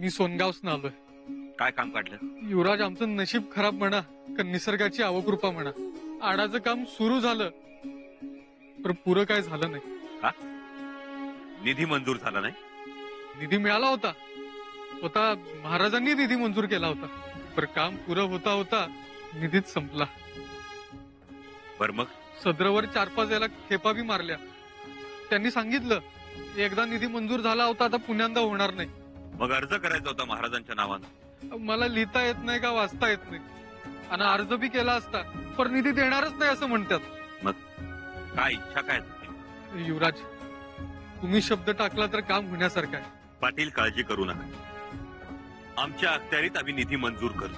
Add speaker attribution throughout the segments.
Speaker 1: मी सोनगावसन आलोय.
Speaker 2: काय काम काढलं?
Speaker 1: युवराज, आमचं नशीब खराब म्हणा का निसर्गाची अवकृपा म्हणा, आडाचं काम सुरू झालं पण पुरं काय झालं नाही.
Speaker 2: का? निधी मंजूर झाला नाही?
Speaker 1: निधी मिळाला होता, स्वतः महाराजांनी निधी मंजूर केला होता, पण काम पुरं होता होता निधीच संपला.
Speaker 2: बर मग?
Speaker 1: सदरवर 4-5 याला खेपा बी मारल्या. त्यांनी सांगितलं एकदा निधी मंजूर झाला होता, आता पुण्यांदा होणार नाही.
Speaker 2: मग अर्ज करायचा होता महाराजांच्या नावानं.
Speaker 1: मला लिहिता येत नाही का वाचता येत नाही, आणि अर्ज बी केला असता पण निधी देणारच नाही असं म्हणतात.
Speaker 2: मग काय इच्छा काय तुझी?
Speaker 1: युवराज, तुम्ही शब्द टाकला तर काम होण्यासारखं आहे.
Speaker 2: पाटील, काळजी करू नका, आमच्या अखत्यारीत आम्ही निधी मंजूर करू.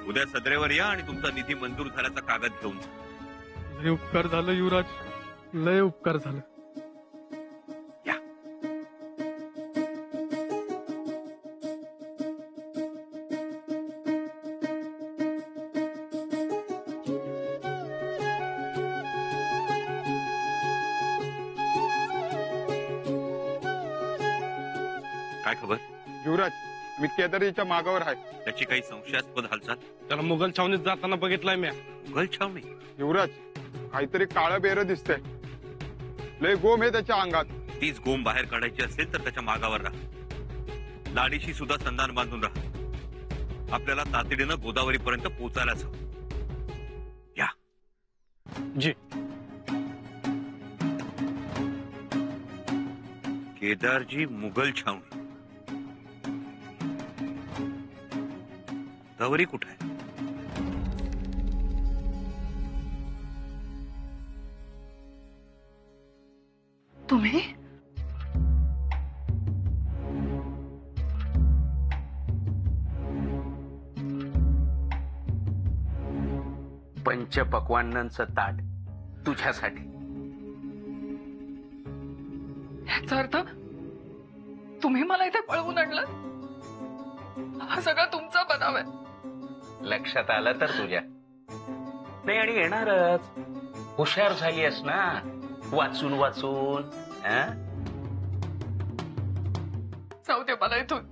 Speaker 2: उद्या सदरेवर या आणि तुमचा निधी मंजूर झाल्याचा कागद घेऊन जा.
Speaker 1: लय उपकार झालं युवराज, लय उपकार झालं.
Speaker 2: या. काय खबर?
Speaker 3: युवराज, मी केदारीच्या मागावर आहे.
Speaker 2: त्याची काही संशयास्पद हालचाल?
Speaker 4: त्याला मुघल छावणीत जाताना बघितलाय मी.
Speaker 2: मुघल छावणी?
Speaker 3: युवराज, काहीतरी काळं बेर दिसतंय. लय गोम आहे त्याच्या अंगात.
Speaker 2: तीच गोम बाहेर काढायची असेल तर त्याच्या मागावर राहा. लाडीशी सुद्धा संधान बांधून राहा. आपल्याला तातडीनं गोदावरी पर्यंत पोहोचायलाच हवं. या.
Speaker 4: जी.
Speaker 2: केदारजी, मुघल छावणी. गोदावरी कुठे आहे?
Speaker 5: तुम्ही?
Speaker 6: पंचपक्वान्नांचं ताट तुझ्यासाठी.
Speaker 5: याचा अर्थ तुम्ही मला इथे पळवून आणलं? हा सगळा तुमचा बनाव आहे.
Speaker 6: लक्षात आलं तर तुझ्या? नाही, आणि येणारच. हुशार झालीस ना वाचून वाचून.
Speaker 5: जाऊ दे मला इथून.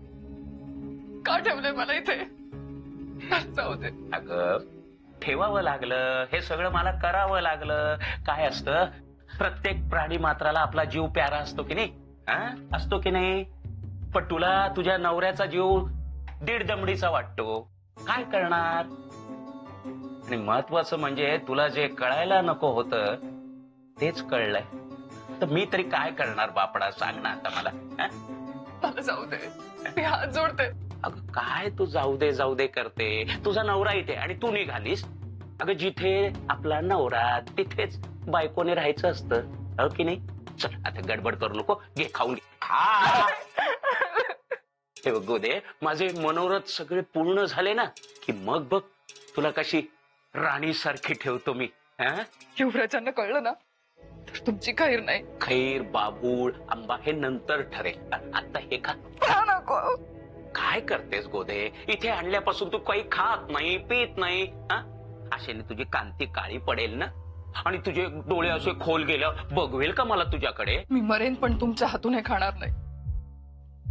Speaker 5: का ठेवलंय मला इथे? जाऊ दे.
Speaker 6: अगं, ठेवावं लागलं, हे सगळं मला करावं लागलं. काय असतं, प्रत्येक प्राणी मात्राला आपला जीव प्यारा असतो की नाही? असतो की नाही? पण तुला तुझ्या नवऱ्याचा जीव 1.5 दमडीचा वाटतो. काय करणार? आणि महत्वाचं म्हणजे तुला जे कळायला नको होतं तेच कळलंय. तर मी तरी काय करणार बापडा, सांग ना आता मला.
Speaker 5: मला जाऊ दे, मी हात जोडते.
Speaker 6: अगं, काय तू जाऊ दे जाऊ दे करते? तुझा नवरा इथे आणि तू निघालीस. अगं, जिथे आपला नवरा तिथेच बायकोने राहायचं असतं, हो की नाही? चल आता गडबड करू नको, घे खाऊन घे. हे बघ गोदे, माझे मनोरथ सगळे पूर्ण झाले ना की मग बघ तुला कशी राणी सारखी ठेवतो मी.
Speaker 5: युवराजांना कळलं ना तर तुमची खैर नाही.
Speaker 6: खैर, बाबूळ, आंबा हे नंतर ठरेल. आता हे खा.
Speaker 5: नको.
Speaker 6: काय करतेस गोदे? इथे आणल्यापासून तू काही खात नाही, पित नाही. अशाने तुझी कांती काळी पडेल ना, आणि तुझे डोळे असे खोल गेल्यावर बघवेल का मला तुझ्याकडे?
Speaker 5: मी मरेन पण तुमच्या हातून हे खाणार नाही.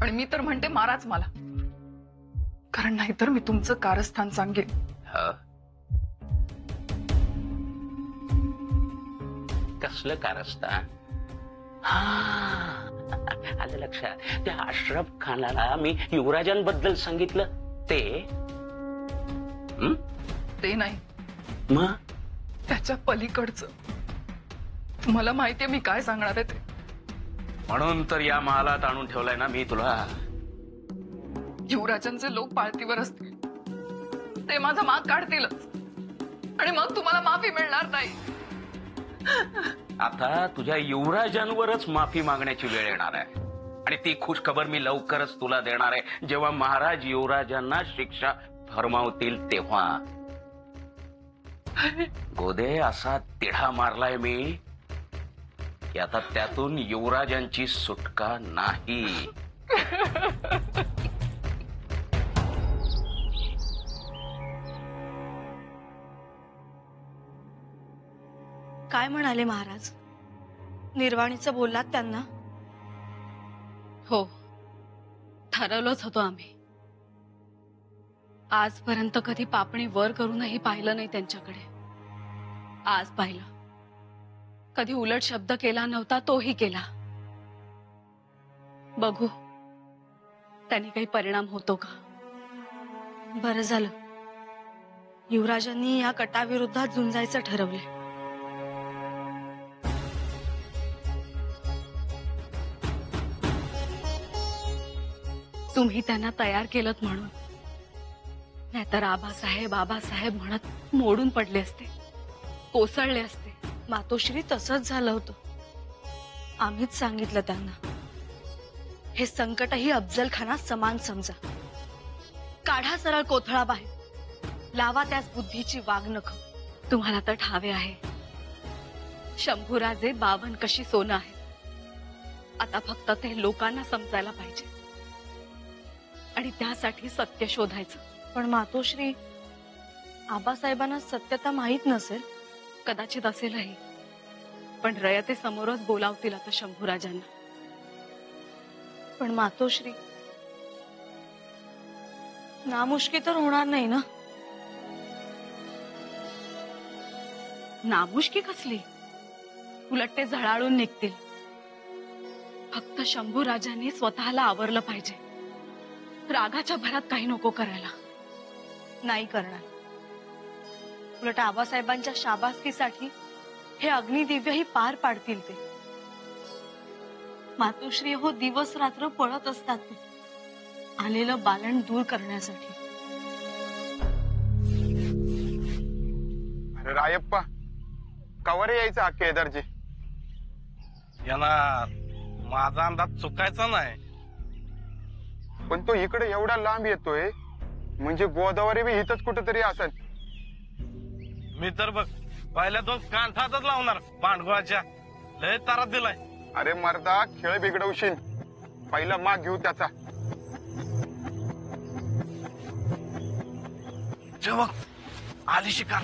Speaker 5: आणि मी तर म्हणते माराच मला, कारण नाहीतर मी तुमचं कारस्थान सांगेन.
Speaker 6: कसलं कारस्थान? आलं लक्षात. त्या अशरफ खानाला मी युवराजांबद्दल सांगितलं ते.
Speaker 5: ते नाही,
Speaker 6: मग
Speaker 5: त्याच्या पलीकडचं. तुम्हाला माहितीये मी काय सांगणार आहे ते.
Speaker 6: म्हणून तर या महालात आणून ठेवलाय ना मी तुला.
Speaker 5: युवराजांचे लोक पाळतीवर असतील, ते माझा माग काढतीलच, आणि मग तुम्हाला माफी मिळणार नाही.
Speaker 6: आता तुझ्या युवराजांवरच माफी मागण्याची वेळ येणार आहे, आणि ती खुश खबर मी लवकरच तुला देणार आहे, जेव्हा महाराज युवराजांना शिक्षा फरमावतील तेव्हा. गोदे, असा तिढा मारलाय मी की आता त्यातून युवराजांची सुटका नाही.
Speaker 7: काय म्हणाले महाराज? निर्वाणीचं बोललात त्यांना?
Speaker 5: हो,
Speaker 7: ठरवलंच होतं आम्ही. आजपर्यंत कधी पापणी वर करूनही पाहिलं नाही त्यांच्याकडे. आज पाहिलं. कधी उलट शब्द केला नव्हता, तोही केला. बघू त्यांनी काही परिणाम होतो का. बरं झालं युवराजांनी या कटाविरोधात झुंजायचं ठरवले. तुम्ही त्यांना तयार केलं म्हणून, नाहीतर आबासाहेब म्हणत मोडून पडले असते, कोसळले असते. मातोश्री तसंच झालं होतं. आम्हीच सांगितलं त्यांना, हे संकटही अफजल खानात समान समजा. काढा सरळ कोथळा बाहेर, लावा त्यास बुद्धीची वाघनख. तुम्हाला तर ठावे आहे, शंभूराजे 52 कशी सोनं आहे. आता फक्त ते लोकांना समजायला पाहिजे आणि त्यासाठी सत्य शोधायचं. पण मातोश्री, आबासाहेबांना सत्यता माहीत नसेल. कदाचित असेलही, पण रयते समोरच बोलावतील आता शंभूराजांना. पण मातोश्री, नामुष्की तर होणार नाही ना. नामुष्की कसली, उलट ते झळाळून निघतील. फक्त शंभूराजांनी स्वतःला आवरलं पाहिजे. रागाच्या भरात काही नको करायला. नाही करणार. उलट आबासाहेबांच्या शाबासकीसाठी हे अग्निदिव्यही पार पाडतील ते. मातोश्री हो दिवस रात्र पळत असतात ते, आलेलं बालन दूर करण्यासाठी.
Speaker 3: अरे रायप्पा, कवर यायचं हा केदारजी.
Speaker 4: याला माझा अंदाज चुकायचा नाही.
Speaker 3: पण तो इकडे एवढा लांब येतोय म्हणजे गोदावरी बी इथंच कुठेतरी असेल.
Speaker 4: मी तर बघ पहिल्या 2 कांठातच लावणार भांडगोळाच्या. लय तारा दिलाय.
Speaker 3: अरे मर्दा, खेळ बिघडवशील. पहिला माग घेऊ त्याचा.
Speaker 4: जेव्हा आली शिकार.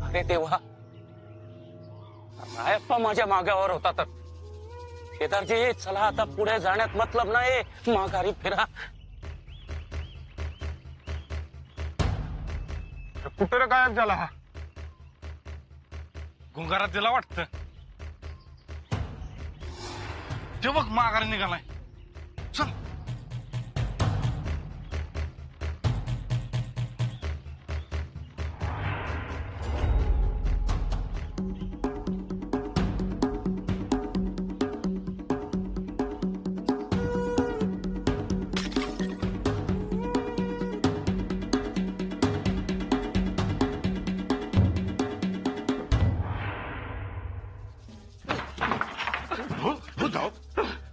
Speaker 6: अरे देवा, रायप्पा माझ्या मागावर होता तर. केदारजी, चला आता पुढे जाण्यात मतलब नाही, माघारी फिरा.
Speaker 3: कुठे रे गायब झाला हा?
Speaker 4: गुंगारात दिला वाटतं. जेव्हा माघारी निघालाय. चल.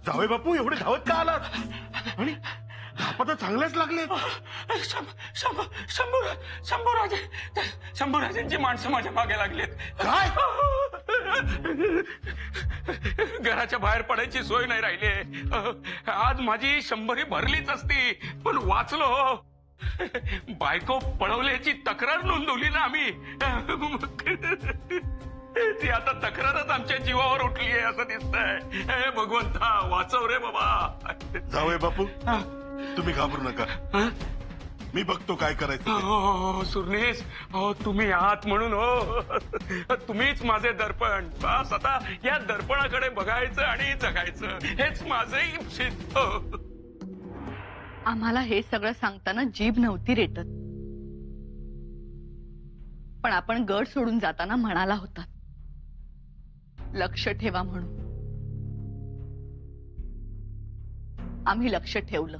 Speaker 8: जावई बापू, एवढे धावत का आलात? आणि धापा तर चांगलेच लागले.
Speaker 6: शंभूराजांची माणसं माझ्या मागे लागलेत.
Speaker 8: काय?
Speaker 6: घराच्या बाहेर पडायची सोय नाही राहिली. आज माझी 100 भरलीच असती, पण वाचलो. बायको पळवल्याची तक्रार नोंदवली ना आम्ही. ती आता तक्रारच आमच्या जीवावर उठली आहे असं दिसतंय. भगवंता वाचव रे बाबा.
Speaker 8: जावई बापू, तुम्ही घाबरू नका. मी बघतो काय करायचं.
Speaker 6: हो सुरनेस, हो तुम्ही आहात म्हणून. हो तुम्हीच माझे दर्पण. बस आता या दर्पणाकडे बघायचं आणि जगायचं, हेच माझे इप्सित.
Speaker 7: आम्हाला हे सगळं सांगताना जीभ नव्हती रेटत, पण आपण गड सोडून जाताना म्हणाला होता, लक्ष ठेवा म्हणून. आम्ही लक्ष ठेवलं.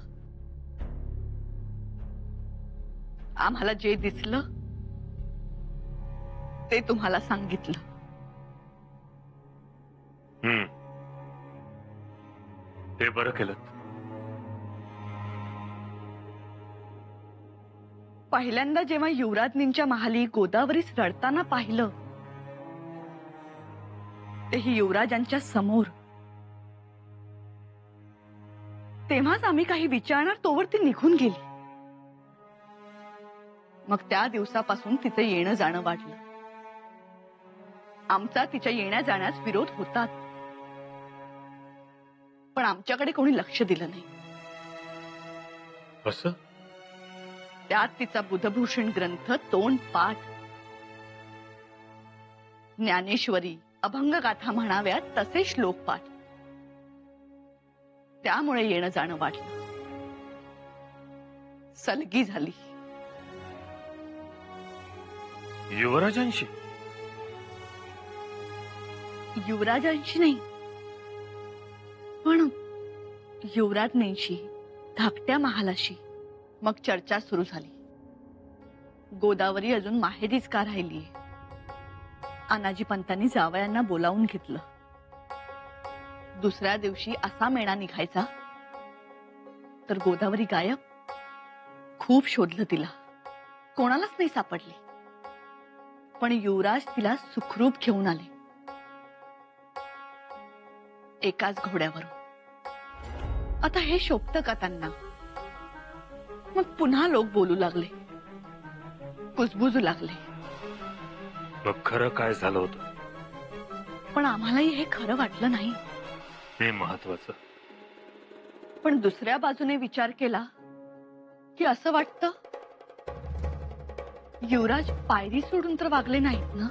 Speaker 7: आम्हाला जे दिसलं ते तुम्हाला सांगितलं.
Speaker 9: ते बरं केलं.
Speaker 7: पहिल्यांदा जेव्हा युवराजनींच्या महाली गोदावरीस रडताना पाहिलं, तेही युवराजांच्या समोर, तेव्हाच आम्ही काही विचारणार तोवर ती निघून गेली. मग त्या दिवसापासून तिचं येणं जाणं वाढलं. आमचा तिच्या येण्या जाण्यास विरोध होता, पण आमच्याकडे कोणी लक्ष दिलं नाही.
Speaker 9: असं
Speaker 7: त्यात तिचा बुधभूषण ग्रंथ तोंड पाठ, ज्ञानेश्वरी, अभंगगाथा म्हणाव्यात तसे श्लोक पाठ, त्यामुळे येणं जाणं वाढलं. सलगी झाली.
Speaker 9: युवराजांशी?
Speaker 7: युवराजांशी नाही, पण युवराजनींशी, धाकट्या महालाशी. मग चर्चा सुरू झाली. गोदावरी अजून माहेरीच का राहिली? अनाजी पंतांनी जावयांना बोलावून घेतलं. दुसऱ्या दिवशी असा मेळा निघायचा तर गोदावरी गायब. खूप शोधलं तिला, कोणालाच नाही सापडली. पण युवराज तिला सुखरूप घेऊन आले, एकाच घोड्यावरून. आता हे शोभतं का त्यांना? मग पुन्हा लोक बोलू लागले, कुजबुजू लागले.
Speaker 9: मग खरं काय झालं होतं?
Speaker 7: पण आम्हालाही हे खरं वाटलं नाही.
Speaker 9: हे महत्वाचं.
Speaker 7: पण दुसऱ्या बाजूने विचार केला की असं वाटतं, युवराज पायरी सोडून तर वागले नाहीत ना?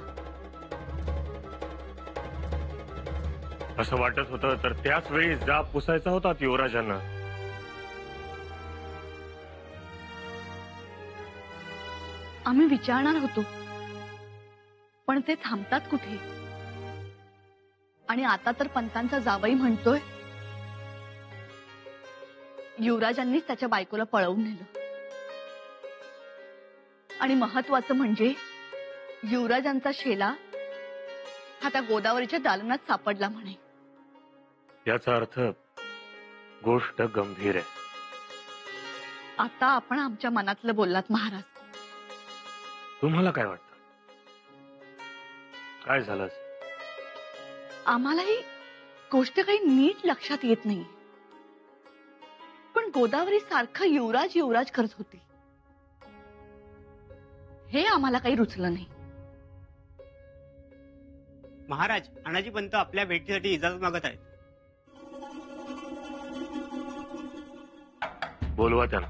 Speaker 9: असं वाटत होतं तर त्याच वेळी जाब पुसायचा होता युवराजांना.
Speaker 7: आम्ही विचारणार होतो, पण ते थांबतात कुठे? आणि आता तर पंतांचा जावई म्हणतोय युवराजांनीच त्याच्या बायकोला पळवून नेलं. आणि महत्वाचं म्हणजे युवराजांचा शेला हा त्या गोदावरीच्या दालनात सापडला म्हणे.
Speaker 9: याचा अर्थ गोष्ट गंभीर आहे.
Speaker 7: आता आपण आमच्या मनातलं बोललात महाराज.
Speaker 9: तुम्हाला काय वाटतं? काय झालं?
Speaker 7: आम्हालाही गोष्ट काही नीट लक्षात येत नाही, पण गोदावरी सारखं युवराज युवराज करत होती. हे आम्हाला काही रुचलं नाही.
Speaker 10: महाराज, अनाजी पंत आपल्या भेटीसाठी इजाजत मागत आहेत.
Speaker 9: बोलवा त्यांना.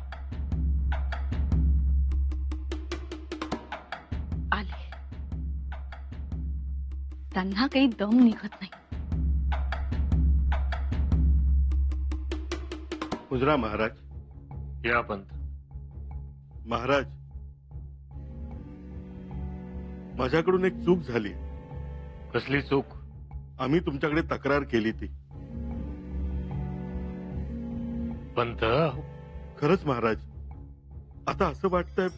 Speaker 7: आले. त्यांना काही दम निघत नाही.
Speaker 8: मुजरा महाराज.
Speaker 9: या पंत.
Speaker 8: महाराज, माझ्याकडून एक चूक झाली.
Speaker 9: कसली चूक?
Speaker 8: आम्ही तुमच्याकडे तक्रार केली ती.
Speaker 9: पंत,
Speaker 8: खरंच महाराज, आता असं वाटतंय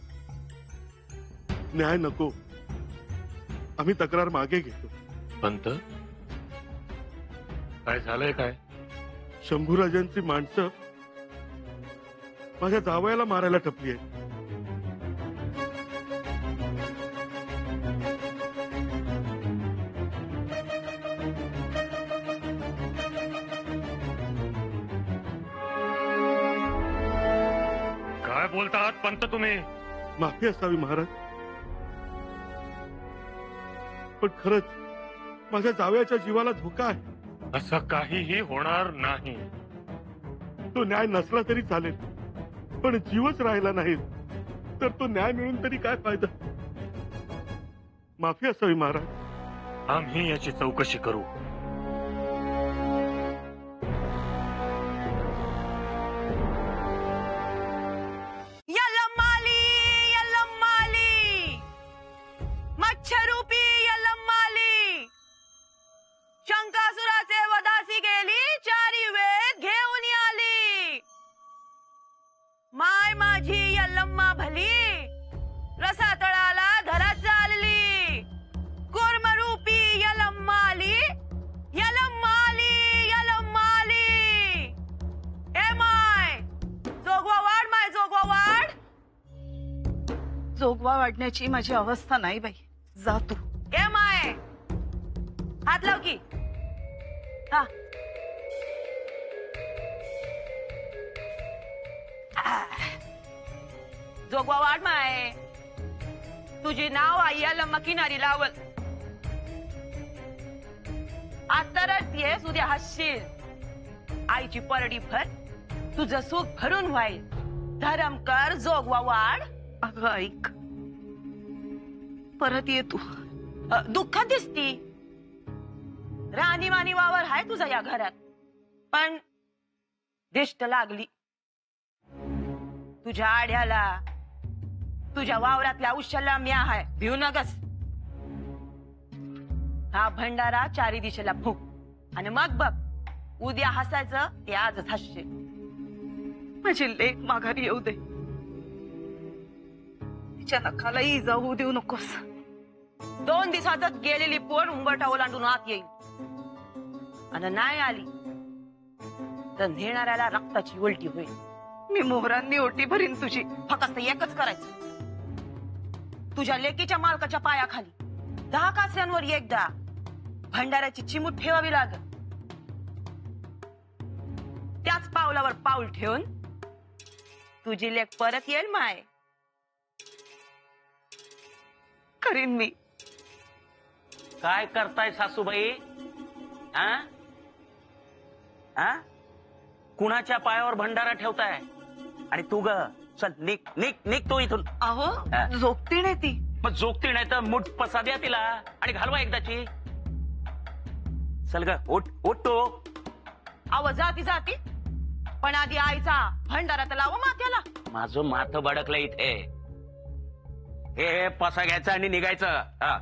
Speaker 8: न्याय नको. आम्ही तक्रार मागे घेतो.
Speaker 9: पंत, काय झालंय? काय?
Speaker 8: शंभूराजांची माणसं माझ्या जावयाला मारायला टपली आहे.
Speaker 9: काय बोलतात पंत तुम्ही?
Speaker 8: माफी असावी महाराज, पण खरंच माझ्या जावयाच्या जीवाला धोका आहे.
Speaker 9: असं काहीही होणार नाही.
Speaker 8: तो न्याय नसला तरी चालेल, पण जीवच राहिला नाही तर तो न्याय मिळून तरी काय फायदा. माफी असावी महाराज.
Speaker 9: आम्ही याची चौकशी करू.
Speaker 11: मच्छरूपी यल्लम्माली शंकासुराचे वदासी गेली, चारी वेद घेऊन आली. माझी यल्लम्मा भली रसा तळाला धरात चालली कुर्मरूपी यलम्माली यलम्माली यलम्माली ए माय जोगवा वाढ माय जोगवा वाढ.
Speaker 5: जोगवा वाढण्याची माझी अवस्था नाही बाई. जा तू.
Speaker 11: ए माय हात लाव की. हा जोगवा वाढ माय. तुझे नाव आई यलम्मा किनारी लावल. आता रडतीयस उद्या हसशील. आईची परडी भर तुझं सुख भरून व्हाईल. धरम कर जोगवा वाढ.
Speaker 5: अगं ऐक, परत ये तू.
Speaker 11: दुःखात दिसती. राणीवाणी वावर हाय तुझा या घरात, पण दिष्ट लागली तुझ्या आड्याला. तुझ्या वावरातल्या औषधाला म्या हाय. भिऊ नगस. हा भंडारा चारी दिशेला फुक आणि मग बघ उद्या हसायचं ते आजच हसशील.
Speaker 5: माझी लेक माघारी येऊ दे. तिच्या नखालाही इजा होऊ देऊ नकोस.
Speaker 11: 2 दिवसातच गेलेली पोर उंबरठा ओलांडून आत येईल आणि नाही आली तर नेणाऱ्याला रक्ताची उलटी होईल.
Speaker 5: मी मोहरांनी ओटी भरीन तुझी.
Speaker 11: फक्त एकच करायचं. तुझ्या लेकीच्या मालकाच्या पायाखाली 10 कास्यांवर एकदा भंडाऱ्याची चिमूट ठेवावी लागल. त्याच पावलावर पाऊल ठेवून तुझी लेक परत येईल माय.
Speaker 5: करीन मी.
Speaker 6: काय करताय सासूबाई? आ? आ? कुणाच्या पायावर भंडारा ठेवताय? आणि तू ग चल निक निक निक तू इथून.
Speaker 5: अहो झोपती नाही ती.
Speaker 6: मग झोपती नाही तर मुठ पसा द्या तिला आणि घालवा एकदाची. चल ग उठ उठ तू.
Speaker 11: अव जाती जाती पण आधी आईचा भंडारा तर लावा माथ्याला.
Speaker 6: माझं माथ बडकलं इथे. हे पसा घ्यायचं आणि निघायचं. हा.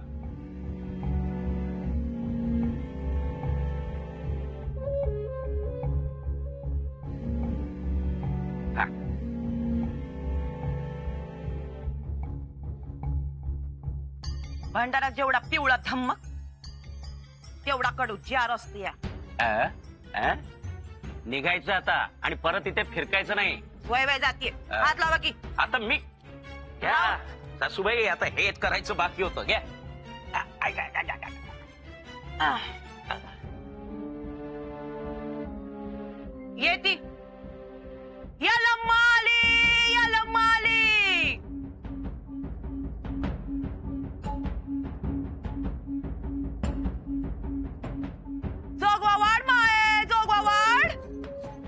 Speaker 11: भंडारा जेवढा पिवळा धम्मक तेवढा कडू जार असते.
Speaker 6: निघायचं आता आणि परत इथे फिरकायचं नाही.
Speaker 11: वय वय जातीये. हात लावा की.
Speaker 6: आता मी घ्या सासूबाई. आता हेच करायचं बाकी होतं. घ्या.
Speaker 11: येती यलम्माली यलम्माली. जोगवा वाढ माय जोगवा वाढ.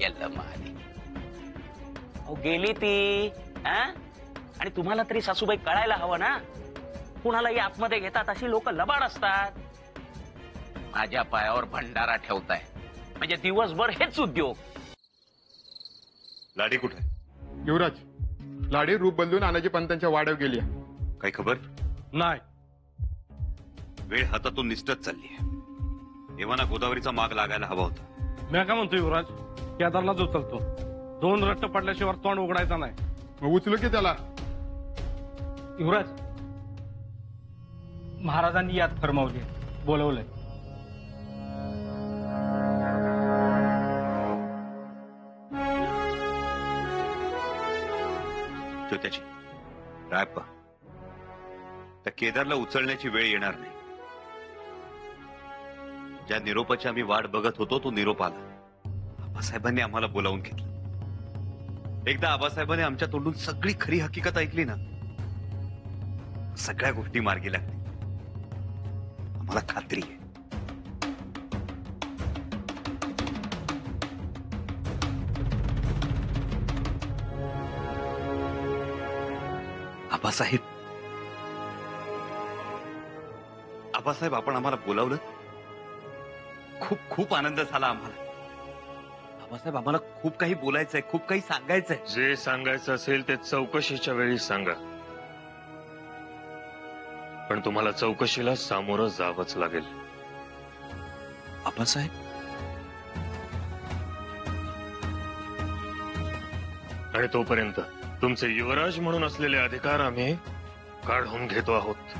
Speaker 6: यल्लमाली. अहो गेली ती. आणि तुम्हाला तरी सासूबाई कळायला हवं ना. कुणालाही आतमध्ये घेतात अशी लोक लबाड असतात. माझ्या पायावर भंडारा ठेवताय म्हणजे दिवसभर हेच उद्योग.
Speaker 2: लाडी कुठे?
Speaker 3: युवराज, लाडी रूप बदलून आनाजी पंतांच्या वाड्यावर गेली.
Speaker 2: काही खबर
Speaker 4: नाही.
Speaker 2: वेळ हातातून निसटत चालली आहे. एव्हाना गोदावरीचा माग लागायला हवा होता.
Speaker 4: मी काय म्हणतो युवराज, केदारलाच उचलतो. 2 रट्ट पडल्याशिवाय तोंड उघडायचा नाही.
Speaker 3: मग उचलू की त्याला.
Speaker 12: युवराज, महाराजांनी यात फरमावली, बोलवलंय.
Speaker 2: त्याची रायप्पा, त्या केदारला उचलण्याची वेळ येणार नाही. ज्या निरोपाची आम्ही वाट बघत होतो तो निरोप आला. आबासाहेबांनी आम्हाला बोलावून घेतलं. एकदा आबासाहेबांनी आमच्या तोंडून सगळी खरी हकीकत ऐकली ना, सगळ्या गोष्टी मार्गी लागतील. आम्हाला खात्री आहे. आबासाहेब, आबासाहेब आपण आम्हाला बोलावलं. खूप खूप आनंद झाला आम्हाला. आबासाहेब आम्हाला खूप काही बोलायचंय, खूप काही सांगायचंय.
Speaker 9: जे सांगायचं असेल ते चौकशीच्या वेळी सांगा, पण तुम्हाला चौकशीला सामोरं जावंच लागेल.
Speaker 2: आबासाहेब,
Speaker 9: आणि तोपर्यंत तुमचे युवराज म्हणून असलेले अधिकार आम्ही काढून घेतो आहोत.